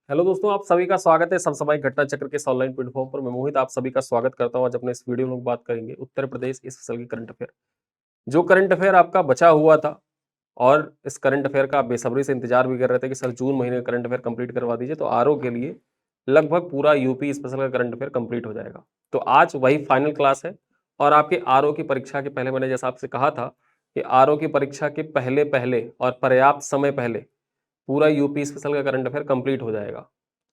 Hello दोस्तों, आप सभी का स्वागत है समसामयिक घटना चक्र के इस ऑनलाइन प्लेटफॉर्म पर। मैं मोहित आप सभी का स्वागत करता हूं। आज अपने इस वीडियो में बात करेंगे उत्तर प्रदेश इस साल की करंट अफेयर। जो करंट अफेयर आपका बचा हुआ था और इस करंट अफेयर का आप बेसब्री से इंतजार भी कर रहे थे कि सर जून महीने का करंट अफेयर कंप्लीट करवा दीजिए, तो आरओ के लिए लगभग पूरा यूपी स्पेशल का करंट अफेयर कंप्लीट हो जाएगा। तो आज वही फाइनल क्लास है और आपके आरओ की परीक्षा के पहले मैंने जैसा आपसे कहा था कि आरओ की परीक्षा के पहले पहले और पर्याप्त समय पहले पूरा यूपी स्पेशल का करंट अफेयर कंप्लीट हो जाएगा।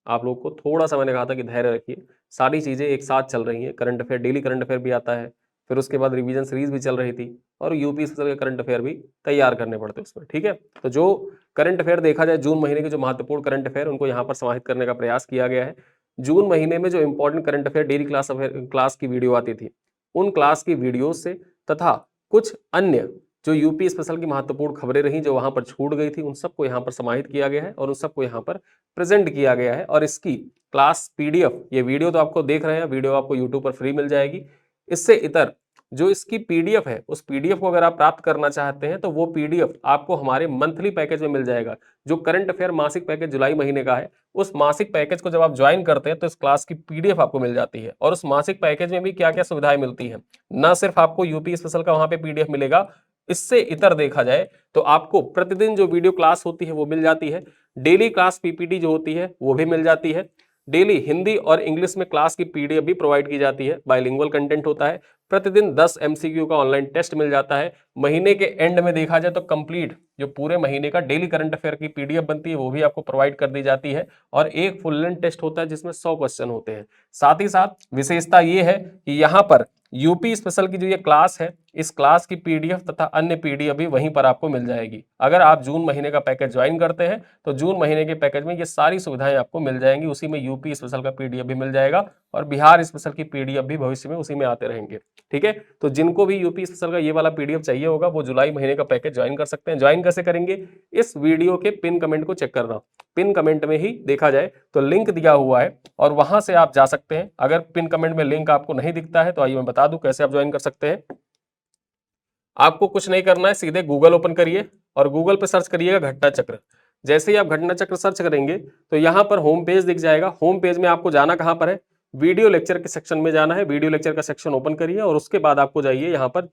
आप लोग को थोड़ा सा मैंने कहा था कि धैर्य रखिए, सारी चीज़ें एक साथ चल रही हैं। Current affair, daily current affair भी आता है, फिर उसके बाद रिवीजन सीरीज भी चल रही थी और यूपी स्पेशल के करंट अफेयर भी तैयार करने पड़ते उसमें। ठीक है, तो जो करंट अफेयर देखा जाए जून महीने के जो महत्वपूर्ण करंट अफेयर उनको यहाँ पर समाहित करने का प्रयास किया गया है। जून महीने में जो important current affair daily class की वीडियो आती थी, उन क्लास की वीडियो से तथा कुछ अन्य जो यूपी स्पेशल की महत्वपूर्ण खबरें रहीं जो वहां पर छूट गई थी, उन सबको यहाँ पर समाहित किया गया है और उन सबको यहाँ पर प्रेजेंट किया गया है। और इसकी क्लास पीडीएफ, ये वीडियो तो आपको देख रहे हैं, वीडियो आपको यूट्यूब पर फ्री मिल जाएगी। इससे इतर जो इसकी पीडीएफ है, उस पीडीएफ को अगर आप प्राप्त करना चाहते हैं तो वो पीडीएफ आपको हमारे मंथली पैकेज में मिल जाएगा। जो करंट अफेयर मासिक पैकेज जुलाई महीने का है, उस मासिक पैकेज को जब आप ज्वाइन करते हैं तो इस क्लास की पीडीएफ आपको मिल जाती है। और उस मासिक पैकेज में भी क्या क्या सुविधाएं मिलती हैं, न सिर्फ आपको यूपी स्पेशल का वहां पे पीडीएफ मिलेगा, इससे इतर देखा जाए तो आपको प्रतिदिन जो वीडियो क्लास होती है वो मिल जाती है, डेली क्लास पीपीटी जो होती है वो भी मिल जाती है, डेली हिंदी और इंग्लिश में क्लास की पीडीएफ भी प्रोवाइड की जाती है, बाइलिंगुअल कंटेंट होता है, प्रतिदिन 10 एमसीक्यू का ऑनलाइन टेस्ट मिल जाता है। महीने के एंड में देखा जाए तो कंप्लीट जो पूरे महीने का डेली करंट अफेयर की पीडीएफ बनती है वो भी आपको प्रोवाइड कर दी जाती है और एक फुल लेंथ टेस्ट होता है जिसमें 100 क्वेश्चन होते हैं। साथ ही साथ विशेषता ये है कि यहाँ पर यूपी स्पेशल की जो ये क्लास है, इस क्लास की पीडीएफ तथा अन्य पीडीएफ भी वहीं पर आपको मिल जाएगी। अगर आप जून महीने का पैकेज ज्वाइन करते हैं तो जून महीने के पैकेज में ये सारी सुविधाएं आपको मिल जाएंगी। उसी में यूपी स्पेशल का पीडीएफ भी मिल जाएगा और बिहार स्पेशल की पीडीएफ भी भविष्य में उसी में आते रहेंगे। ठीक है, तो जिनको भी यूपी स्पेशल का ये वाला पीडीएफ चाहिए होगा वो जुलाई महीने का पैकेज ज्वाइन कर सकते हैं। ज्वाइन कैसे करेंगे, इस वीडियो के पिन कमेंट को चेक करना, पिन कमेंट में ही देखा जाए तो लिंक दिया हुआ है और वहां से आप जा सकते हैं। अगर पिन कमेंट में लिंक आपको नहीं दिखता है तो आइए मैं बता दूं कैसे आप ज्वाइन कर सकते हैं। आपको कुछ नहीं करना है, सीधे गूगल ओपन करिए और गूगल पे सर्च करिएगा घटना चक्र। जैसे ही आप घटना चक्र सर्च करेंगे तो यहाँ पर होम पेज दिख जाएगा। होम पेज में आपको जाना कहाँ पर है, वीडियो लेक्चर के सेक्शन में जाना है। वीडियो लेक्चर का सेक्शन ओपन करिए और उसके बाद आपको जाइए यहाँ पर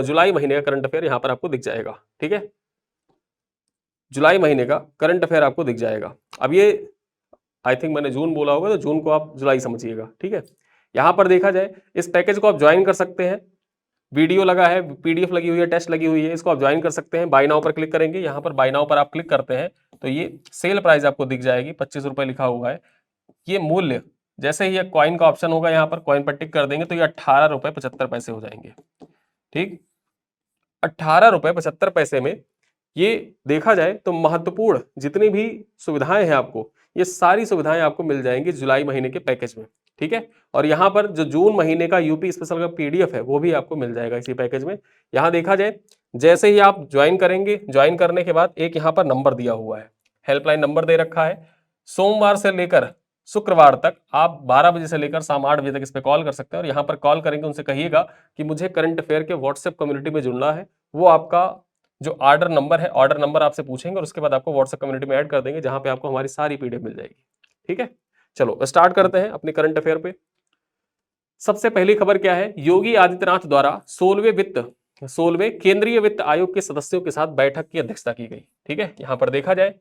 जुलाई महीने का करंट अफेयर यहाँ पर आपको दिख जाएगा। ठीक है, जुलाई महीने का करंट अफेयर आपको दिख जाएगा। अब ये आई थिंक मैंने जून बोला होगा तो जून को आप जुलाई समझिएगा। ठीक है, यहाँ पर देखा जाए इस पैकेज को आप ज्वाइन कर सकते हैं। वीडियो लगा है, पीडीएफ लगी हुई है, टेस्ट लगी हुई है, इसको आप ज्वाइन कर सकते हैं। बाय नाउ पर क्लिक करेंगे, यहाँ पर बाय नाउ पर आप क्लिक करते हैं तो ये सेल प्राइस आपको दिख जाएगी, 25 रुपए लिखा हुआ है। ये मूल्य जैसे ही कॉइन का ऑप्शन होगा यहाँ पर कॉइन पर टिक कर देंगे तो ये 18 रुपए 75 पैसे हो जाएंगे। ठीक, 18 रुपए 75 पैसे में ये देखा जाए तो महत्वपूर्ण जितनी भी सुविधाएं हैं आपको, ये सारी सुविधाएं आपको मिल जाएंगी जुलाई महीने के पैकेज में। ठीक है, और यहाँ पर जो जून महीने का यूपी स्पेशल का पीडीएफ है वो भी आपको मिल जाएगा इसी पैकेज में। यहाँ देखा जाए जैसे ही आप ज्वाइन करेंगे, ज्वाइन करने के बाद एक यहाँ पर नंबर दिया हुआ है, हेल्पलाइन नंबर दे रखा है। सोमवार से लेकर शुक्रवार तक आप 12 बजे से लेकर शाम 8 बजे तक इस पर कॉल कर सकते हैं और यहाँ पर कॉल करेंगे उनसे कहिएगा कि मुझे करंट अफेयर के व्हाट्सएप कम्युनिटी में जुड़ना है। वो आपका जो ऑर्डर नंबर है, ऑर्डर नंबर आपसे पूछेंगे और उसके बाद आपको व्हाट्सएप कम्युनिटी में ऐड कर देंगे जहां पे आपको हमारी सारी पीडीएफ मिल जाएगी। ठीक है, चलो स्टार्ट करते हैं अपने करंट अफेयर पे। सबसे पहली खबर क्या है, योगी आदित्यनाथ द्वारा 16वें केंद्रीय वित्त आयोग के सदस्यों के साथ बैठक की अध्यक्षता की गई। ठीक है, यहां पर देखा जाए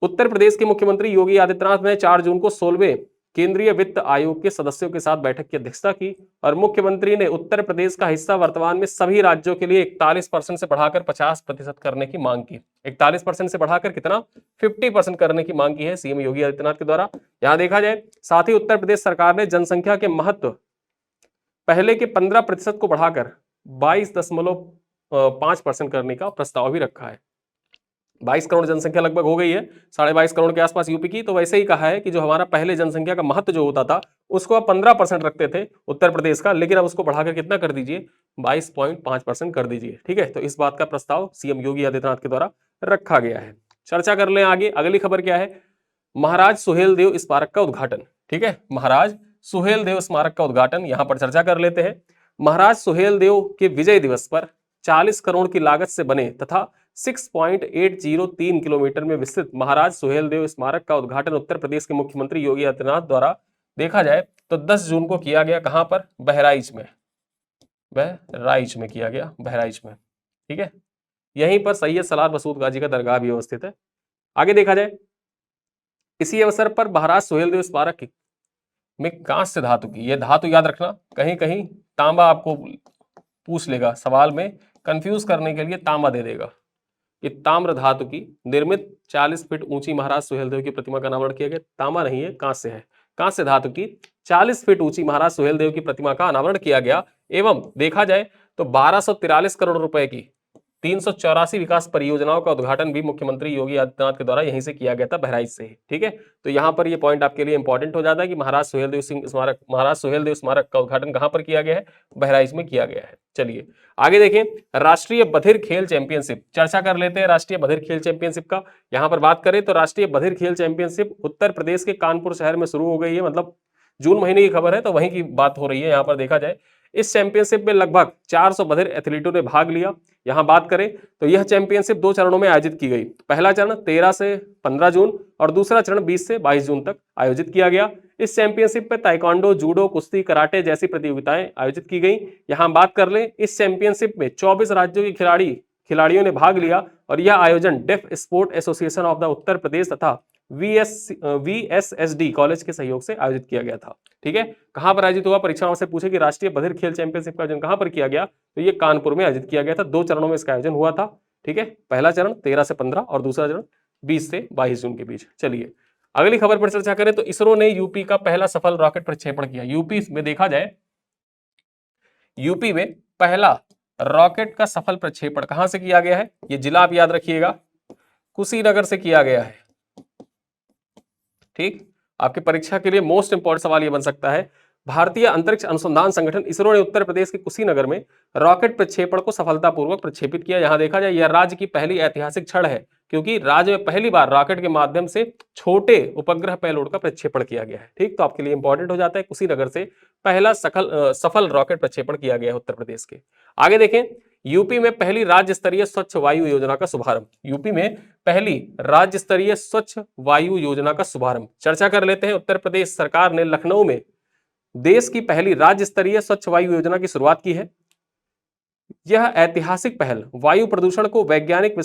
उत्तर प्रदेश के मुख्यमंत्री योगी आदित्यनाथ ने 4 जून को 16वें केंद्रीय वित्त आयोग के सदस्यों के साथ बैठक की अध्यक्षता की और मुख्यमंत्री ने उत्तर प्रदेश का हिस्सा वर्तमान में सभी राज्यों के लिए 41% से बढ़ाकर 50% करने की मांग की। 41% से बढ़ाकर कितना, 50% करने की मांग की है सीएम योगी आदित्यनाथ के द्वारा। यहां देखा जाए साथ ही उत्तर प्रदेश सरकार ने जनसंख्या के महत्व पहले के 15% को बढ़ाकर 22.5% करने का प्रस्ताव भी रखा है। 22 करोड़ जनसंख्या लगभग हो गई है, 22.5 करोड़ के आसपास यूपी की। तो वैसे ही कहा है कि जो हमारा पहले जनसंख्या का महत्व जो होता था उसको आप 15% रखते थे उत्तर प्रदेश का, लेकिन अब उसको बढ़ाकर कितना कर दीजिए, 22.5% कर दीजिए। ठीक है, तो इस बात का प्रस्ताव सीएम योगी आदित्यनाथ के द्वारा रखा गया है। चर्चा कर लें आगे, अगली खबर क्या है, महाराज सुहेलदेव स्मारक का उद्घाटन। ठीक है, महाराज सुहेलदेव स्मारक का उद्घाटन यहां पर चर्चा कर लेते हैं। महाराज सुहेलदेव के विजय दिवस पर 40 करोड़ की लागत से बने तथा 6.803 किलोमीटर में विस्तृत महाराज सुहेलदेव स्मारक का उद्घाटन उत्तर प्रदेश के मुख्यमंत्री योगी आदित्यनाथ द्वारा देखा जाए तो 10 जून को किया गया। कहां पर? बहराइच में। बहराइच में किया गया, बहराइच में। ठीक है, यहीं पर सैयद सलार मसूद गाजी का दरगाह भी अवस्थित है। आगे देखा जाए, इसी अवसर पर महाराज सुहेलदेव स्मारक में कांस्य धातु की, यह धातु याद रखना, कहीं कहीं तांबा आपको पूछ लेगा सवाल में, कंफ्यूज करने के लिए तांबा दे देगा। ये ताम्र धातु की निर्मित 40 फीट ऊंची महाराज सुहेलदेव की प्रतिमा का अनावरण किया गया। तांबा नहीं है, कांस्य है। कांस्य धातु की 40 फीट ऊंची महाराज सुहेलदेव की प्रतिमा का अनावरण किया गया। एवं देखा जाए तो 1243 करोड़ रुपए की 384 विकास परियोजनाओं का उद्घाटन भी मुख्यमंत्री योगी आदित्यनाथ के द्वारा यहीं से किया गया था, बहराइच से ही। ठीक है, तो यहाँ पर ये पॉइंट आपके लिए इंपॉर्टेंट हो जाता है कि महाराज सुहेलदेव स्मारक का उद्घाटन कहां पर किया गया है? बहराइच में किया गया है। चलिए आगे देखें, राष्ट्रीय बधिर खेल चैंपियनशिप, चर्चा कर लेते हैं राष्ट्रीय बधिर खेल चैंपियनशिप का। यहां पर बात करें तो राष्ट्रीय बधिर खेल चैंपियनशिप उत्तर प्रदेश के कानपुर शहर में शुरू हो गई है, मतलब जून महीने की खबर है तो वहीं की बात हो रही है। यहां पर देखा जाए इस चैंपियनशिप में लगभग 400 बधिर एथलीटों ने भाग लिया। यहां बात करें तो यह चैंपियनशिप 2 चरणों में आयोजित की गई। पहला चरण 13 से 15 जून और दूसरा चरण 20 से 22 जून तक आयोजित किया गया। इस चैंपियनशिप में ताइक्वांडो, जूडो, कुश्ती, कराटे जैसी प्रतियोगिताएं आयोजित की गई। यहां बात कर लें, इस चैंपियनशिप में 24 राज्यों के खिलाड़ियों ने भाग लिया और यह आयोजन deaf sport association of the Uttar Pradesh तथा VSSD कॉलेज के सहयोग से आयोजित किया गया था। ठीक है, कहां पर आयोजित हुआ? परीक्षाओं से पूछे कि राष्ट्रीय बधिर खेल चैंपियनशिप का आयोजन कहां पर किया गया, तो ये कानपुर में आयोजित किया गया था। 2 चरणों में इसका आयोजन हुआ था। ठीक है, पहला चरण 13 से 15 और दूसरा चरण 20 से 22 जून के बीच। चलिए अगली खबर पर चर्चा करें तो इसरो ने यूपी का पहला सफल रॉकेट प्रक्षेपण किया। यूपी में देखा जाए, यूपी में पहला रॉकेट का सफल प्रक्षेपण कहां से किया गया है? ये जिला आप याद रखिएगा, कुशीनगर से किया गया है। ठीक, आपके परीक्षा के लिए मोस्ट इंपॉर्टेंट सवाल यह बन सकता है, भारतीय अंतरिक्ष अनुसंधान संगठन इसरो ने उत्तर प्रदेश के कुशीनगर में रॉकेट प्रक्षेपण को सफलतापूर्वक प्रक्षेपित किया। यहां देखा जाए यह राज्य की पहली ऐतिहासिक क्षण है, क्योंकि राज्य में पहली बार रॉकेट के माध्यम से छोटे उपग्रह पेलोड का प्रक्षेपण किया गया है। ठीक, तो आपके लिए इंपॉर्टेंट हो जाता है, कुशीनगर से पहला सफल रॉकेट प्रक्षेपण किया गया है उत्तर प्रदेश के। आगे देखें, यूपी में पहली राज्य स्तरीय स्वच्छ वायु योजना का शुभारंभ। यूपी में पहली राज्य स्तरीय स्वच्छ वायु योजना का शुभारंभ चर्चा कर लेते हैं। उत्तर प्रदेश सरकार ने लखनऊ में देश की पहली राज्य स्तरीय स्वच्छ वायु योजना की शुरुआत की है। यह ऐतिहासिक पहल वायु प्रदूषण को वैज्ञानिक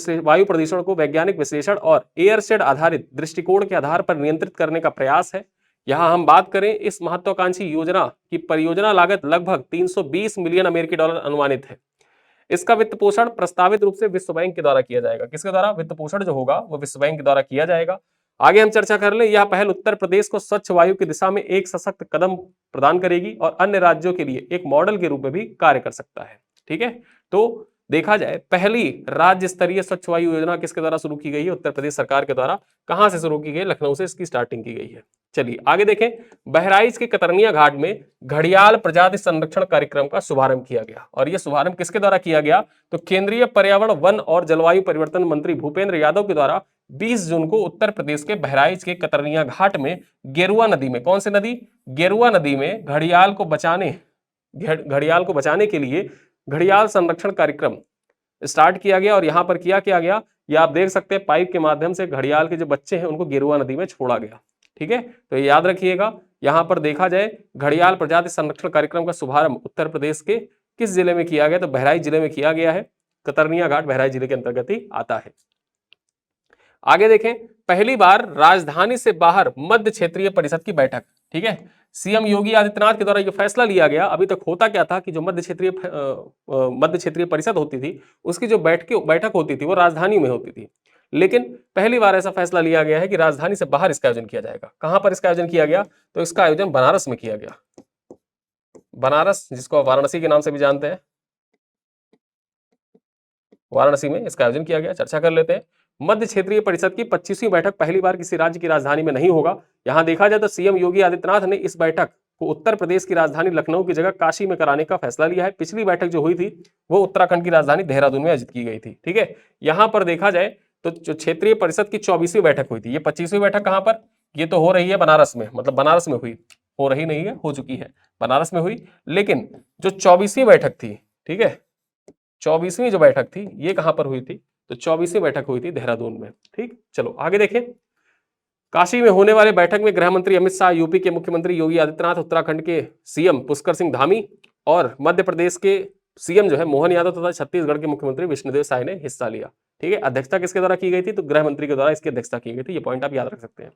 विश्लेषण और एयरशेड आधारित दृष्टिकोण के आधार पर नियंत्रित करने का प्रयास है। यहां हम बात करें, इस महत्वाकांक्षी योजना की परियोजना लागत लगभग 320 मिलियन अमेरिकी डॉलर अनुमानित है। इसका वित्त पोषण प्रस्तावित रूप से विश्व बैंक के द्वारा किया जाएगा। किसके द्वारा? वित्त पोषण जो होगा वो विश्व बैंक के द्वारा किया जाएगा। आगे हम चर्चा कर लें, यह पहल उत्तर प्रदेश को स्वच्छ वायु की दिशा में एक सशक्त कदम प्रदान करेगी और अन्य राज्यों के लिए एक मॉडल के रूप में भी कार्य कर सकता है। ठीक है, तो देखा जाए पहली राज्य स्तरीय स्वच्छ वायु योजना किसके द्वारा शुरू की गई है? उत्तर प्रदेश सरकार के द्वारा। कहां से शुरू की गई? लखनऊ से इसकी स्टार्टिंग की गई है। चलिए आगे देखें, बहराइच के कतरनिया घाट में घड़ियाल प्रजाति संरक्षण कार्यक्रम का शुभारंभ किया गया। और यह शुभारंभ किसके द्वारा किया गया? तो केंद्रीय पर्यावरण, वन और जलवायु परिवर्तन मंत्री भूपेंद्र यादव के द्वारा 20 जून को उत्तर प्रदेश के बहराइच के कतरनिया घाट में गेरुआ नदी में, कौन सी नदी? गेरुआ नदी में घड़ियाल को बचाने के लिए घड़ियाल संरक्षण कार्यक्रम स्टार्ट किया गया। और यहां पर क्या किया गया, ये आप देख सकते हैं, पाइप के माध्यम से घड़ियाल के जो बच्चे हैं उनको गेरुआ नदी में छोड़ा गया। ठीक है, तो ये याद रखिएगा। यहां पर देखा जाए घड़ियाल प्रजाति संरक्षण कार्यक्रम का शुभारंभ उत्तर प्रदेश के किस जिले में किया गया? तो बहराइच जिले में किया गया है। कतरनिया घाट बहराइच जिले के अंतर्गत ही आता है। आगे देखें, पहली बार राजधानी से बाहर मध्य क्षेत्रीय परिषद की बैठक। ठीक है, सीएम योगी आदित्यनाथ के द्वारा यह फैसला लिया गया। अभी तक होता क्या था कि जो मध्य क्षेत्रीय परिषद होती थी उसकी जो बैठक होती थी वो राजधानी में होती थी, लेकिन पहली बार ऐसा फैसला लिया गया है कि राजधानी से बाहर इसका आयोजन किया जाएगा। कहां पर इसका आयोजन किया गया? तो इसका आयोजन बनारस में किया गया। बनारस, जिसको आप वाराणसी के नाम से भी जानते हैं, वाराणसी में इसका आयोजन किया गया। चर्चा कर लेते हैं। मध्य क्षेत्रीय परिषद की 25वीं बैठक पहली बार किसी राज्य की राजधानी में नहीं होगा। यहां देखा जाए तो सीएम योगी आदित्यनाथ ने इस बैठक को उत्तर प्रदेश की राजधानी लखनऊ की जगह काशी में कराने का फैसला लिया है। पिछली बैठक जो हुई थी वो उत्तराखंड की राजधानी देहरादून में आयोजित की गई थी। ठीक है, यहां पर देखा जाए तो जो क्षेत्रीय परिषद की 24वीं बैठक हुई थी, ये 25वीं बैठक कहां पर? ये तो हो रही है बनारस में, मतलब बनारस में हुई, हो रही नहीं है, हो चुकी है, बनारस में हुई। लेकिन जो 24वीं बैठक थी, ठीक है, 24वीं जो बैठक थी ये कहां पर हुई थी? तो 24वीं बैठक हुई थी देहरादून में। ठीक, चलो आगे देखें। काशी में होने वाले बैठक में गृह मंत्री अमित शाह, यूपी के मुख्यमंत्री योगी आदित्यनाथ, उत्तराखंड के सीएम पुष्कर सिंह धामी और मध्य प्रदेश के सीएम जो है मोहन यादव तथा छत्तीसगढ़ के मुख्यमंत्री विष्णुदेव साय ने हिस्सा लिया। ठीक है, अध्यक्षता किसके द्वारा की गई थी? तो गृह मंत्री के द्वारा इसकी अध्यक्षता की गई थी। ये पॉइंट आप याद रख सकते हैं।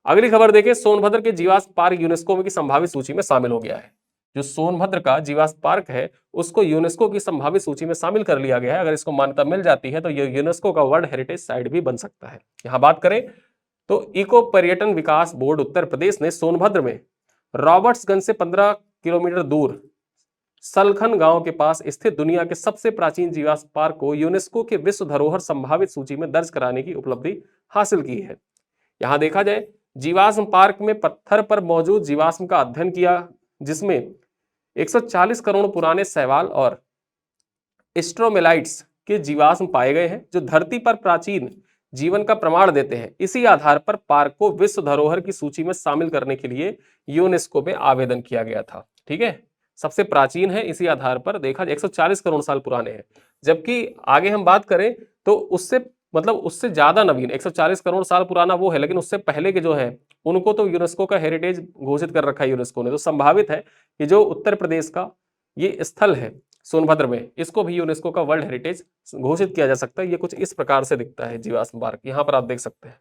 अगली खबर देखें, सोनभद्र के जीवाश्म पार्क यूनेस्को की संभावित सूची में शामिल हो गया है। जो सोनभद्र का जीवाश्म पार्क है उसको यूनेस्को की संभावित सूची में शामिल कर लिया गया है। अगर इसको मान्यता मिल जाती है तो ये यूनेस्को का वर्ल्ड हेरिटेज साइट भी बन सकता है। यहां बात करें तो इको पर्यटन विकास बोर्ड उत्तर प्रदेश ने सोनभद्र में रॉबर्ट्सगंज से 15 किलोमीटर दूर सलखन गांव के पास स्थित दुनिया के सबसे प्राचीन जीवाश्म पार्क को यूनेस्को के विश्व धरोहर संभावित सूची में दर्ज कराने की उपलब्धि हासिल की है। यहां देखा जाए, जीवाश्म पार्क में पत्थर पर मौजूद जीवाश्म का अध्ययन किया, जिसमें 140 करोड़ पुराने शैवाल और स्ट्रोमेलाइट्स के जीवाश्म पाए गए हैं, जो धरती पर प्राचीन जीवन का प्रमाण देते हैं। इसी आधार पर पार्क को विश्व धरोहर की सूची में शामिल करने के लिए यूनेस्को में आवेदन किया गया था। ठीक है, सबसे प्राचीन है, इसी आधार पर देखा 140 करोड़ साल पुराने हैं। जबकि आगे हम बात करें तो उससे ज्यादा नवीन 140 करोड़ साल पुराना वो है, लेकिन उससे पहले के जो है उनको तो यूनेस्को का हेरिटेज घोषित कर रखा है यूनेस्को ने। तो संभावित है कि जो उत्तर प्रदेश का ये स्थल है सोनभद्र में, इसको भी यूनेस्को का वर्ल्ड हेरिटेज घोषित किया जा सकता है। ये कुछ इस प्रकार से दिखता है जीवाश्म पार्क। यहाँ पर आप देख सकते हैं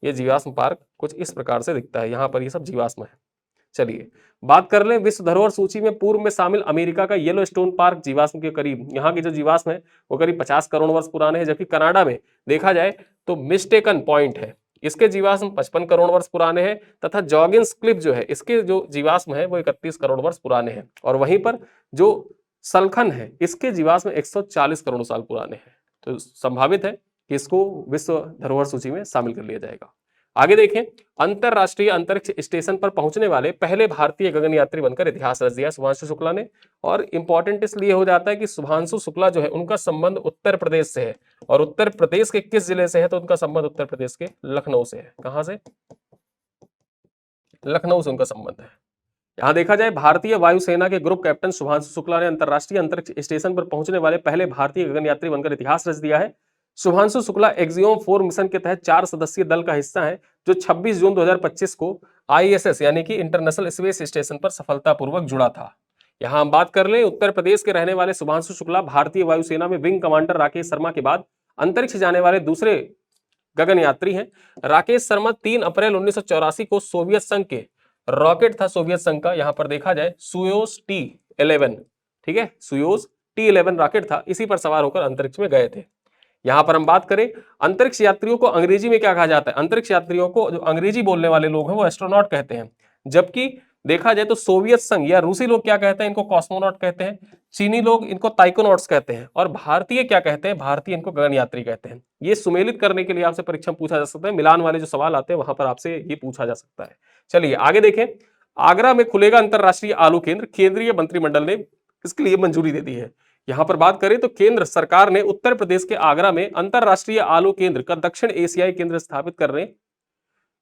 ये जीवाश्म पार्क कुछ इस प्रकार से दिखता है। यहाँ पर ये सब जीवाश्म है। चलिए बात कर लें विश्व धरोहर सूची में पूर्व में शामिल अमेरिका का येलो स्टोन पार्क जीवाश्म के करीब, यहाँ के जो जीवाश्म है वो करीब 50 करोड़ वर्ष पुराने हैं। जबकि कनाडा में देखा जाए तो मिस्टेकन पॉइंट है, इसके जीवाश्म 55 करोड़ वर्ष पुराने हैं, तथा जॉगिंस क्लिफ जो है इसके जो जीवाश्म है वो 31 करोड़ वर्ष पुराने हैं। और वहीं पर जो सलखन है इसके जीवाश्म 140 करोड़ साल पुराने हैं। तो संभावित है कि इसको विश्व धरोहर सूची में शामिल कर लिया जाएगा। आगे देखें, अंतरराष्ट्रीय अंतरिक्ष स्टेशन पर पहुंचने वाले पहले भारतीय गगनयात्री बनकर इतिहास रच दिया शुभांशु शुक्ला ने। और इंपॉर्टेंट इसलिए हो जाता है कि शुभांशु शुक्ला जो है उनका संबंध उत्तर प्रदेश से है। और उत्तर प्रदेश के किस जिले से है? तो उनका संबंध उत्तर प्रदेश के लखनऊ से है। कहां से? लखनऊ से उनका संबंध है। यहां देखा जाए, भारतीय वायुसेना के ग्रुप कैप्टन शुभांशु शुक्ला ने अंतरराष्ट्रीय अंतरिक्ष स्टेशन पर पहुंचने वाले पहले भारतीय गगनयात्री बनकर इतिहास रच दिया है। शुभांशु शुक्ला एक्सियोम 4 मिशन के तहत 4 सदस्यीय दल का हिस्सा है, जो 26 जून 2025 को ISS यानी कि इंटरनेशनल स्पेस स्टेशन पर सफलतापूर्वक जुड़ा था। यहां हम बात कर लें, उत्तर प्रदेश के रहने वाले शुभांशु शुक्ला भारतीय वायुसेना में विंग कमांडर राकेश शर्मा के बाद अंतरिक्ष जाने वाले दूसरे गगनयात्री हैं। राकेश शर्मा 3 अप्रैल 1984 को सोवियत संघ के रॉकेट था, सोवियत संघ का, यहां पर देखा जाए सुयोज T11, ठीक है, सुयोज T11 रॉकेट था, इसी पर सवार होकर अंतरिक्ष में गए थे। यहां पर हम बात करें अंतरिक्ष यात्रियों को अंग्रेजी में क्या कहा जाता है? अंतरिक्ष यात्रियों को, जो अंग्रेजी बोलने वाले लोग हैं वो एस्ट्रोनॉट कहते हैं। जबकि देखा जाए तो सोवियत संघ या रूसी लोग क्या कहते हैं? इनको कॉस्मोनॉट कहते हैं। चीनी लोग इनको ताइकोनॉट्स कहते हैं। और भारतीय क्या कहते हैं? भारतीय इनको गगनयात्री कहते हैं। ये सुमेलित करने के लिए आपसे परीक्षा में पूछा जा सकता है। मिलान वाले जो सवाल आते हैं वहां पर आपसे ये पूछा जा सकता है। चलिए आगे देखें, आगरा में खुलेगा अंतरराष्ट्रीय आलू केंद्र, केंद्रीय मंत्रिमंडल ने इसके लिए मंजूरी दे दी है। यहां पर बात करें तो केंद्र सरकार ने उत्तर प्रदेश के आगरा में अंतरराष्ट्रीय आलू केंद्र का दक्षिण एशियाई केंद्र स्थापित करने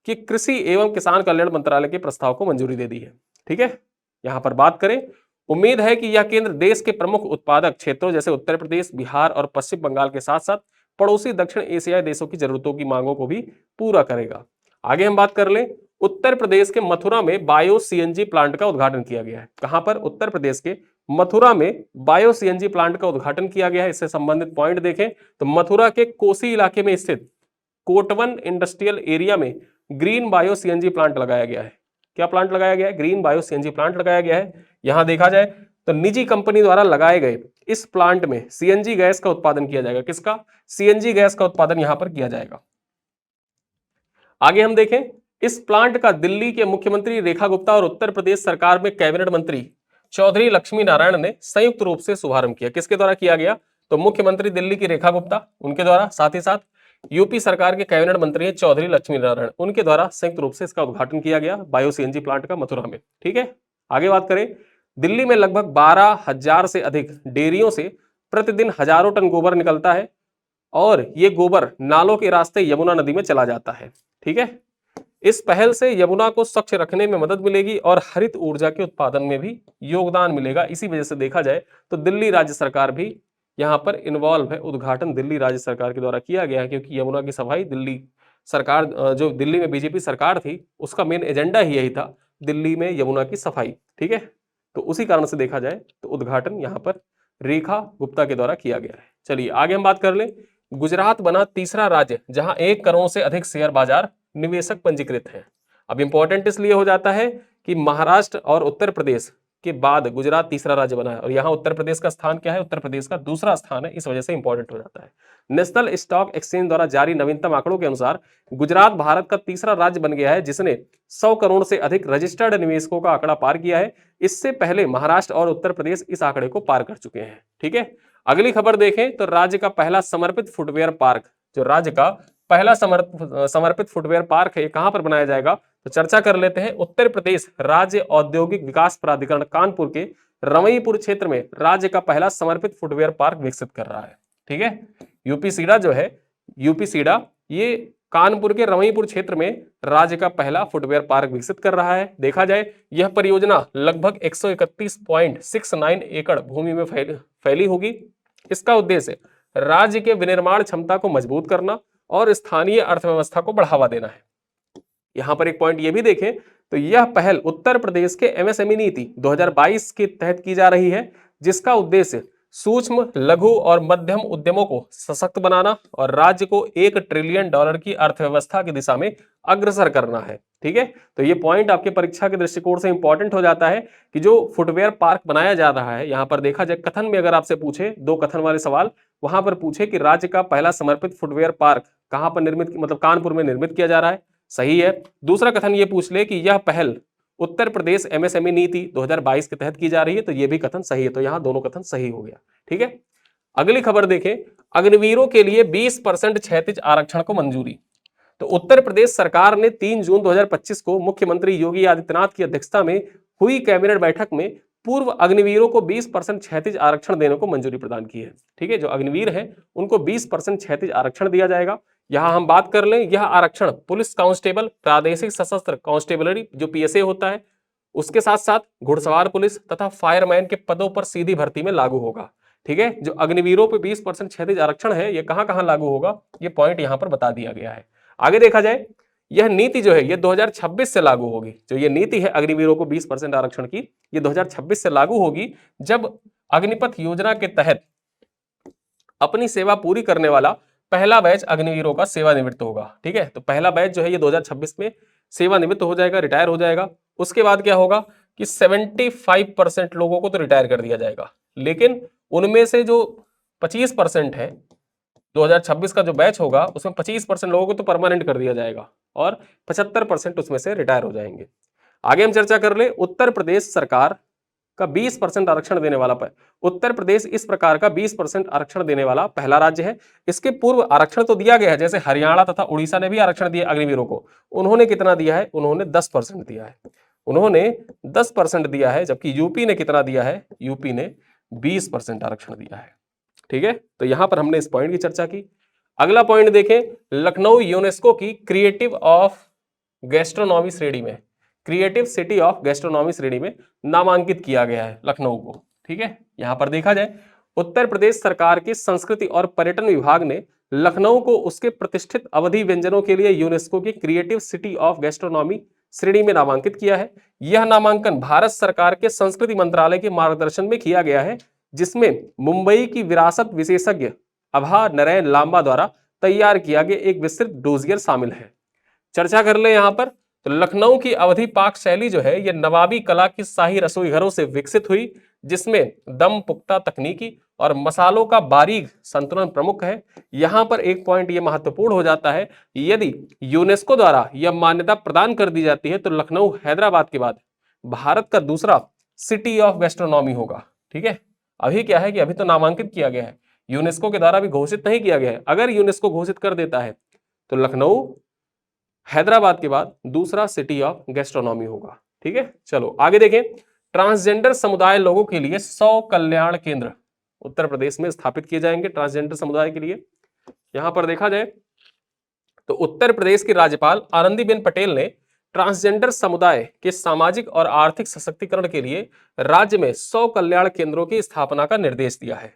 की कृषि एवं किसान कल्याण मंत्रालय के प्रस्ताव को मंजूरी दे दी है। ठीक है, यहां पर बात करें, उम्मीद है कि यह केंद्र देश के प्रमुख उत्पादक क्षेत्रों जैसे उत्तर प्रदेश, बिहार और पश्चिम बंगाल के साथ साथ पड़ोसी दक्षिण एशियाई देशों की जरूरतों की मांगों को भी पूरा करेगा। आगे हम बात कर लें, उत्तर प्रदेश के मथुरा में बायो CNG प्लांट का उद्घाटन किया गया है। कहां पर? उत्तर प्रदेश के मथुरा में बायो CNG प्लांट का उद्घाटन किया गया है। इससे संबंधित पॉइंट देखें तो मथुरा के कोसी इलाके में स्थित कोटवन इंडस्ट्रियल एरिया में ग्रीन बायो CNG प्लांट लगाया गया है। क्या प्लांट लगाया गया है? ग्रीन बायो CNG प्लांट लगाया गया है। यहां देखा जाए तो निजी कंपनी द्वारा लगाए गए इस प्लांट में CNG गैस का उत्पादन किया जाएगा। किसका? CNG गैस का उत्पादन यहां पर किया जाएगा। आगे हम देखें, इस प्लांट का दिल्ली के मुख्यमंत्री रेखा गुप्ता और उत्तर प्रदेश सरकार में कैबिनेट मंत्री चौधरी लक्ष्मी नारायण ने संयुक्त रूप से शुभारंभ किया। किसके द्वारा किया गया? तो मुख्यमंत्री दिल्ली की रेखा गुप्ता, उनके द्वारा, साथ ही साथ यूपी सरकार के कैबिनेट मंत्री है चौधरी लक्ष्मी नारायण, उनके द्वारा संयुक्त रूप से इसका उद्घाटन किया गया बायो CNG प्लांट का मथुरा में। ठीक है, आगे बात करें, दिल्ली में लगभग 12,000 से अधिक डेयरियों से प्रतिदिन हजारों टन गोबर निकलता है और ये गोबर नालों के रास्ते यमुना नदी में चला जाता है। ठीक है, इस पहल से यमुना को स्वच्छ रखने में मदद मिलेगी और हरित ऊर्जा के उत्पादन में भी योगदान मिलेगा। इसी वजह से देखा जाए तो दिल्ली राज्य सरकार भी यहाँ पर इन्वॉल्व है। उद्घाटन दिल्ली राज्य सरकार के द्वारा किया गया है, क्योंकि यमुना की सफाई दिल्ली सरकार, जो दिल्ली में बीजेपी सरकार थी, उसका मेन एजेंडा ही यही था, दिल्ली में यमुना की सफाई। ठीक है, तो उसी कारण से देखा जाए तो उद्घाटन यहाँ पर रेखा गुप्ता के द्वारा किया गया है। चलिए आगे हम बात कर लें। गुजरात बना तीसरा राज्य जहां 1 करोड़ से अधिक शेयर बाजार निवेशक पंजीकृत हैं। अब इंपॉर्टेंट इसलिए हो जाता है कि महाराष्ट्र और उत्तर प्रदेश के बाद गुजरात तीसरा राज्य बना है, और यहाँ उत्तर प्रदेश का स्थान क्या है, उत्तर प्रदेश का दूसरा स्थान है, इस वजह से इंपॉर्टेंट हो जाता है। नेशनल स्टॉक एक्सचेंज द्वारा जारी नवीनतम आंकड़ों के अनुसार गुजरात भारत का तीसरा राज्य बन गया है जिसने 100 करोड़ से अधिक रजिस्टर्ड निवेशकों का आंकड़ा पार किया है। इससे पहले महाराष्ट्र और उत्तर प्रदेश इस आंकड़े को पार कर चुके हैं। ठीक है, अगली खबर देखें तो राज्य का पहला समर्पित फुटवेयर पार्क, जो राज्य का पहला समर्पित फुटवेयर पार्क है, कहां पर बनाया जाएगा, तो चर्चा कर लेते हैं। उत्तर प्रदेश राज्य औद्योगिक विकास प्राधिकरण कानपुर के रवईपुर क्षेत्र में राज्य का पहला समर्पित फुटवेयर पार्क विकसित कर रहा है। ठीक है, यूपी सीडा जो है, यूपी सीडा, ये कानपुर के रवईपुर क्षेत्र में राज्य का पहला फुटवेयर पार्क विकसित कर रहा है। देखा जाए यह परियोजना लगभग 131.69 एकड़ भूमि में फैली होगी। इसका उद्देश्य राज्य के विनिर्माण क्षमता को मजबूत करना और स्थानीय अर्थव्यवस्था को बढ़ावा देना है। यहां पर एक पॉइंट ये भी देखें तो यह पहल उत्तर प्रदेश के एमएसएमई नीति 2022 के तहत की जा रही है, जिसका उद्देश्य सूक्ष्म, लघु और मध्यम उद्यमों को सशक्त बनाना और राज्य को $1 ट्रिलियन की अर्थव्यवस्था की दिशा में अग्रसर करना है। ठीक है, तो ये पॉइंट आपके परीक्षा के दृष्टिकोण से इंपॉर्टेंट हो जाता है कि जो फुटवेयर पार्क बनाया जा रहा है, यहां पर देखा जाए कथन में अगर आपसे पूछे, 2 कथन वाले सवाल, वहां पर पूछे कि राज्य का पहला समर्पित फुटवेयर पार्क कहां पर निर्मित, मतलब कानपुर में निर्मित किया जा रहा है, सही है। दूसरा कथन ये पूछ ले कि यह पहल उत्तर प्रदेश एमएसएमई नीति 2022 के तहत की जा रही है, तो यह भी कथन सही है, तो यहां दोनों कथन सही हो गया। ठीक है, अगली खबर देखें। अग्निवीरों के लिए 20% क्षैतिज आरक्षण को मंजूरी। तो उत्तर प्रदेश सरकार ने 3 जून 2025 को मुख्यमंत्री योगी आदित्यनाथ की अध्यक्षता में हुई कैबिनेट बैठक में पूर्व अग्निवीरों को 20% क्षैतिज आरक्षण देने को मंजूरी प्रदान की है। ठीक है, जो अग्निवीर हैं उनको 20% क्षैतिज आरक्षण दिया जाएगा। यहां हम बात कर लें, यह आरक्षण पुलिस कांस्टेबल, प्रादेशिक सशस्त्र कांस्टेबलरी जो पीएसए होता है, उसके साथ साथ घुड़सवार पुलिस तथा फायरमैन के पदों पर सीधी भर्ती में लागू होगा। ठीक है, जो अग्निवीरों पे 20% क्षैतिज आरक्षण है, ये कहां कहां लागू होगा, ये पॉइंट यहां पर बता दिया गया है। आगे देखा जाए, यह नीति जो है ये 2026 से लागू होगी। जो ये नीति है अग्निवीरों को 20% आरक्षण की, ये 2026 से लागू होगी, जब अग्निपथ योजना के तहत अपनी सेवा पूरी करने वाला पहला बैच अग्निवीरों का सेवानिवृत्त होगा। ठीक है, तो पहला बैच जो है ये 2026 में सेवानिवृत्त हो जाएगा, रिटायर हो जाएगा। उसके बाद क्या होगा कि 75% लोगों को तो रिटायर कर दिया जाएगा, लेकिन उनमें से जो 25% है, 2026 का जो बैच होगा उसमें 25% लोगों को तो परमानेंट कर दिया जाएगा और 75% उसमें से रिटायर हो जाएंगे। आगे हम चर्चा कर ले, उत्तर प्रदेश सरकार का 20% आरक्षण देने वाला, उत्तर प्रदेश इस प्रकार का 20% आरक्षण देने वाला पहला राज्य है। इसके पूर्व आरक्षण तो दिया गया है, जैसे हरियाणा तथा उड़ीसा ने भी आरक्षण दिया अग्निवीरों को। उन्होंने कितना दिया है, उन्होंने 10% दिया है, उन्होंने 10% दिया है, जबकि यूपी ने कितना दिया है, यूपी ने 20% आरक्षण दिया है। ठीक है, तो यहां पर हमने इस पॉइंट की चर्चा की। अगला पॉइंट देखें, लखनऊ यूनेस्को की क्रिएटिव ऑफ गैस्ट्रोनॉमी श्रेणी में, क्रिएटिव सिटी ऑफ गैस्ट्रोनॉमी श्रेणी में नामांकित किया गया है लखनऊ को। ठीक है, यहां पर देखा जाए उत्तर प्रदेश सरकार की संस्कृति और पर्यटन विभाग ने लखनऊ को उसके प्रतिष्ठित अवधी व्यंजनों के लिए यूनेस्को की क्रिएटिव सिटी ऑफ गैस्ट्रोनॉमी श्रेणी में नामांकित किया है। यह नामांकन भारत सरकार के संस्कृति मंत्रालय के मार्गदर्शन में किया गया है, जिसमें मुंबई की विरासत विशेषज्ञ अभा नरेन लांबा द्वारा तैयार किया गया एक विस्तृत डोजियर शामिल है। चर्चा कर ले यहां पर, तो लखनऊ की अवधी पाक शैली जो है यह नवाबी कला की शाही रसोई घरों से विकसित हुई, जिसमें दम पुख्ता तकनीकी और मसालों का बारीक संतुलन प्रमुख है। यहां पर एक पॉइंट ये महत्वपूर्ण हो जाता है, यदि यूनेस्को द्वारा यह मान्यता प्रदान कर दी जाती है तो लखनऊ हैदराबाद के बाद भारत का दूसरा सिटी ऑफ गैस्ट्रोनॉमी होगा। ठीक है, अभी क्या है कि अभी तो नामांकित किया गया है, यूनेस्को के द्वारा भी घोषित नहीं किया गया है। अगर यूनेस्को घोषित कर देता है तो लखनऊ हैदराबाद के बाद दूसरा सिटी ऑफ गैस्ट्रोनॉमी होगा। ठीक है, चलो आगे देखें। ट्रांसजेंडर समुदाय लोगों के लिए 100 कल्याण केंद्र उत्तर प्रदेश में स्थापित किए जाएंगे ट्रांसजेंडर समुदाय के लिए। यहां पर देखा जाए तो उत्तर प्रदेश की राज्यपाल आनंदीबेन पटेल ने ट्रांसजेंडर समुदाय के सामाजिक और आर्थिक सशक्तिकरण के लिए राज्य में 100 कल्याण केंद्रों की स्थापना का निर्देश दिया है।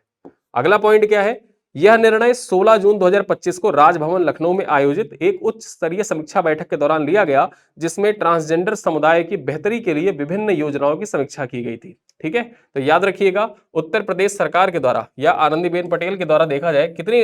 अगला पॉइंट क्या है, यह निर्णय 16 जून 2025 को राजभवन लखनऊ में आयोजित एक उच्च स्तरीय समीक्षा बैठक के दौरान लिया गया, जिसमें ट्रांसजेंडर समुदाय की बेहतरी के लिए विभिन्न योजनाओं की समीक्षा की गई थी। ठीक है, तो याद रखिएगा, उत्तर प्रदेश सरकार के द्वारा या आनंदीबेन पटेल के द्वारा देखा जाए कितनी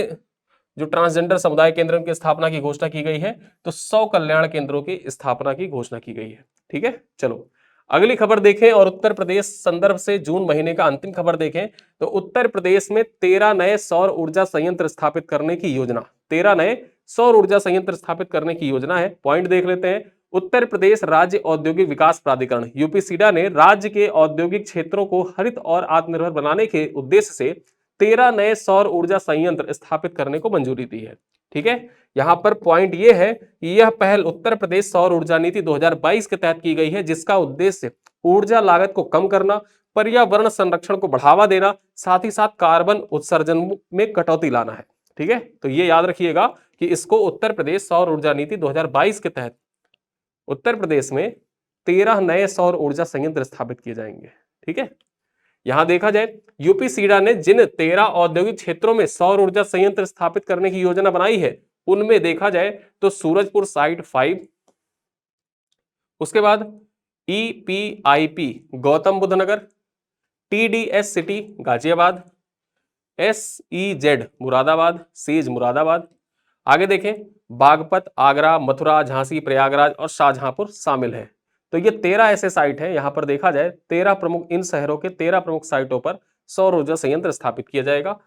जो ट्रांसजेंडर समुदाय केंद्रों की स्थापना की घोषणा की गई है, तो 100 कल्याण केंद्रों की स्थापना की घोषणा की गई है। ठीक है, चलो अगली खबर देखें और उत्तर प्रदेश संदर्भ से जून महीने का अंतिम खबर देखें तो उत्तर प्रदेश में 13 नए सौर ऊर्जा संयंत्र स्थापित करने की योजना, 13 नए सौर ऊर्जा संयंत्र स्थापित करने की योजना है। पॉइंट देख लेते हैं। उत्तर प्रदेश राज्य औद्योगिक विकास प्राधिकरण यूपीसीडा ने राज्य के औद्योगिक क्षेत्रों को हरित और आत्मनिर्भर बनाने के उद्देश्य से 13 नए सौर ऊर्जा संयंत्र स्थापित करने को मंजूरी दी है। ठीक है, यहां पर पॉइंट यह है कि यह पहल उत्तर प्रदेश सौर ऊर्जा नीति 2022 के तहत की गई है, जिसका उद्देश्य ऊर्जा लागत को कम करना, पर्यावरण संरक्षण को बढ़ावा देना, साथ ही साथ कार्बन उत्सर्जन में कटौती लाना है। ठीक है, तो ये याद रखिएगा कि इसको उत्तर प्रदेश सौर ऊर्जा नीति 2022 के तहत उत्तर प्रदेश में 13 नए सौर ऊर्जा संयंत्र स्थापित किए जाएंगे। ठीक है, यहां देखा जाए यूपीसीडा ने जिन 13 औद्योगिक क्षेत्रों में सौर ऊर्जा संयंत्र स्थापित करने की योजना बनाई है, उनमें देखा जाए तो सूरजपुर साइट 5, उसके बाद EPIP Gautam Buddh Nagar, TDS city Ghaziabad, SEZ Moradabad, सीज मुरादाबाद। आगे देखें बागपत, आगरा, मथुरा, झांसी, प्रयागराज और शाहजहांपुर शामिल है। तो ये 13 ऐसे साइट हैं, यहां पर देखा जाए 13 प्रमुख, इन शहरों के 13 प्रमुख साइटों पर सौर ऊर्जा संयंत्र स्थापित किया जाएगा।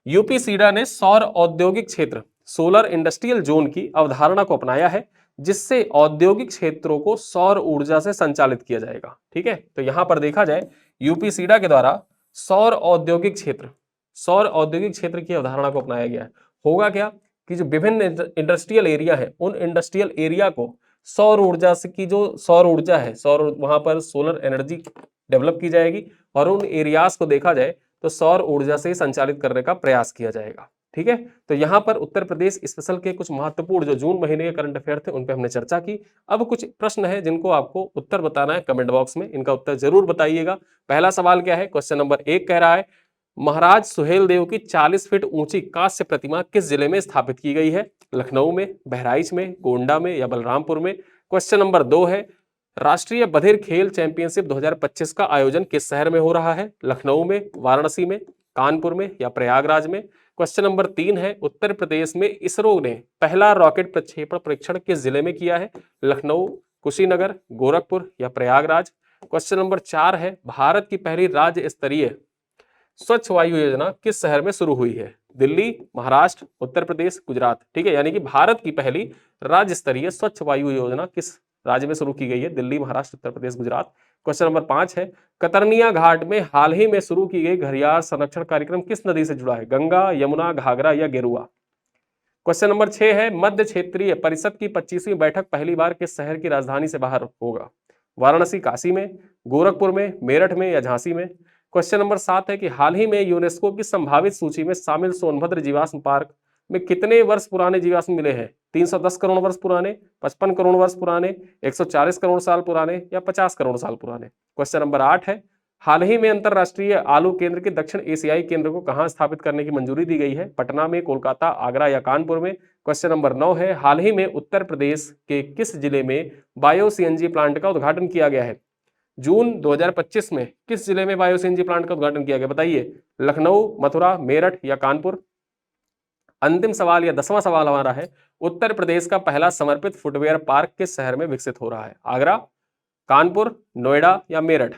यूपीसीडा ने सौर औद्योगिक क्षेत्र, सोलर इंडस्ट्रियल जोन की अवधारणा को अपनाया है, जिससे औद्योगिक क्षेत्रों को सौर ऊर्जा से संचालित किया जाएगा। ठीक है, तो यहां पर देखा जाए यूपीसीडा के द्वारा सौर औद्योगिक क्षेत्र, सौर औद्योगिक क्षेत्र की अवधारणा को अपनाया गया है। होगा क्या कि जो विभिन्न इंडस्ट्रियल एरिया है, उन इंडस्ट्रियल एरिया को सौर ऊर्जा से की जो सौर ऊर्जा है, सौर वहां पर सोलर एनर्जी डेवलप की जाएगी और उन एरियाज को देखा जाए तो सौर ऊर्जा से संचालित करने का प्रयास किया जाएगा। ठीक है, तो यहां पर उत्तर प्रदेश स्पेशल के कुछ महत्वपूर्ण जो जून महीने के करंट अफेयर थे उन पे हमने चर्चा की। अब कुछ प्रश्न है जिनको आपको उत्तर बताना है कमेंट बॉक्स में, इनका उत्तर जरूर बताइएगा। पहला सवाल क्या है, क्वेश्चन नंबर 1 कह रहा है महाराज सुहेल देव की 40 फीट ऊंची कांस्य प्रतिमा किस जिले में स्थापित की गई है? लखनऊ में, बहराइच में, गोंडा में या बलरामपुर में। क्वेश्चन नंबर 2 है राष्ट्रीय बधिर खेल चैंपियनशिप 2025 का आयोजन किस शहर में हो रहा है? लखनऊ में, वाराणसी में, कानपुर में या प्रयागराज में। क्वेश्चन नंबर 3 है उत्तर प्रदेश में इसरो ने पहला रॉकेट प्रक्षेपण परीक्षण किस जिले में किया है? लखनऊ, कुशीनगर, गोरखपुर या प्रयागराज। क्वेश्चन नंबर 4 है भारत की पहली राज्य स्तरीय स्वच्छ वायु योजना किस शहर में शुरू हुई है? दिल्ली, महाराष्ट्र, उत्तर प्रदेश, गुजरात। ठीक है, यानी कि भारत की पहली राज्य स्तरीय स्वच्छ वायु योजना किस राज्य में शुरू की गई है? दिल्ली, महाराष्ट्र, उत्तर प्रदेश, गुजरात। क्वेश्चन नंबर 5 है कतरनिया घाट में हाल ही में शुरू की गई घड़ियाल संरक्षण कार्यक्रम किस नदी से जुड़ा है? गंगा, यमुना, घाघरा या गेरुआ। क्वेश्चन नंबर 6 है मध्य क्षेत्रीय परिषद की 25वीं बैठक पहली बार किस शहर की राजधानी से बाहर होगा? वाराणसी, काशी में, गोरखपुर में, मेरठ में या झांसी में। क्वेश्चन नंबर 7 है कि हाल ही में यूनेस्को की संभावित सूची में शामिल सोनभद्र जीवाश्म पार्क में कितने वर्ष पुराने जीवाश्म मिले हैं? 310 करोड़ वर्ष पुराने, 55 करोड़ वर्ष पुराने, 140 करोड़ साल पुराने या 50 करोड़ साल पुराने। क्वेश्चन नंबर 8 है हाल ही में अंतरराष्ट्रीय आलू केंद्र के दक्षिण एशियाई केंद्र को कहां स्थापित करने की मंजूरी दी गई है? पटना में, कोलकाता, आगरा या कानपुर में। क्वेश्चन नंबर 9 है हाल ही में उत्तर प्रदेश के किस जिले में बायो सीएनजी प्लांट का उद्घाटन किया गया है? जून 2025 में किस जिले में बायो सीएनजी प्लांट का उद्घाटन किया गया? बताइए, लखनऊ, मथुरा, मेरठ या कानपुर। अंतिम सवाल या 10वां सवाल हमारा है उत्तर प्रदेश का पहला समर्पित फुटवेयर पार्क किस शहर में विकसित हो रहा है? आगरा, कानपुर, नोएडा या मेरठ।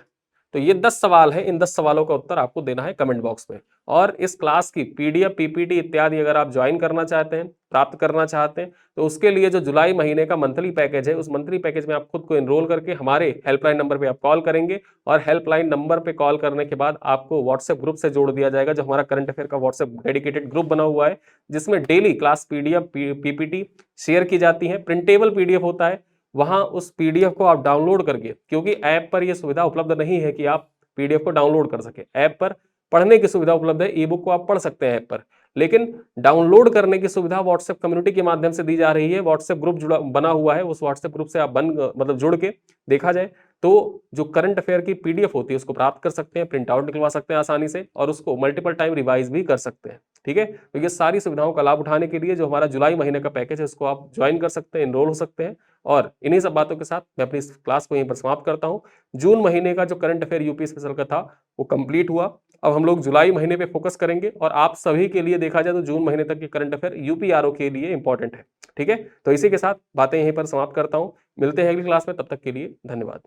तो ये 10 सवाल है, इन 10 सवालों का उत्तर आपको देना है कमेंट बॉक्स में। और इस क्लास की पीडीएफ, पीपीटी इत्यादि अगर आप ज्वाइन करना चाहते हैं, प्राप्त करना चाहते हैं, तो उसके लिए जो जुलाई महीने का मंथली पैकेज है, उस मंथली पैकेज में आप खुद को एनरोल करके हमारे हेल्पलाइन नंबर पे आप कॉल करेंगे और हेल्पलाइन नंबर पे कॉल करने के बाद आपको व्हाट्सएप ग्रुप से जोड़ दिया जाएगा, जो हमारा करंट अफेयर का व्हाट्सएप डेडिकेटेड ग्रुप बना हुआ है, जिसमें daily class PDF, PPT share की जाती है। प्रिंटेबल पीडीएफ होता है, वहां उस पीडीएफ को आप डाउनलोड करके, क्योंकि ऐप पर यह सुविधा उपलब्ध नहीं है कि आप पीडीएफ को डाउनलोड कर सके, ऐप पर पढ़ने की सुविधा उपलब्ध है, ई बुक को आप पढ़ सकते हैं ऐप पर, लेकिन डाउनलोड करने की सुविधा व्हाट्सएप कम्युनिटी के माध्यम से दी जा रही है। व्हाट्सएप ग्रुप जुड़ा बना हुआ है, उस व्हाट्सएप ग्रुप से आप जुड़ के देखा जाए तो जो करंट अफेयर की पीडीएफ होती है उसको प्राप्त कर सकते हैं, प्रिंट आउट निकलवा सकते हैं आसानी से और उसको मल्टीपल टाइम रिवाइज भी कर सकते हैं। ठीक है, तो ये सारी सुविधाओं का लाभ उठाने के लिए जो हमारा जुलाई महीने का पैकेज है उसको आप ज्वाइन कर सकते हैं, एनरोल हो सकते हैं। और इन्हीं सब बातों के साथ मैं अपनी इस क्लास को यहीं पर समाप्त करता हूं। जून महीने का जो करंट अफेयर यूपी स्पेशल का था वो कंप्लीट हुआ। अब हम लोग जुलाई महीने पे फोकस करेंगे और आप सभी के लिए देखा जाए तो जून महीने तक के करंट अफेयर यूपीआरओ के लिए इंपॉर्टेंट है। ठीक है, तो इसी के साथ बातें यहीं पर समाप्त करता हूं। मिलते हैं अगली क्लास में, तब तक के लिए धन्यवाद।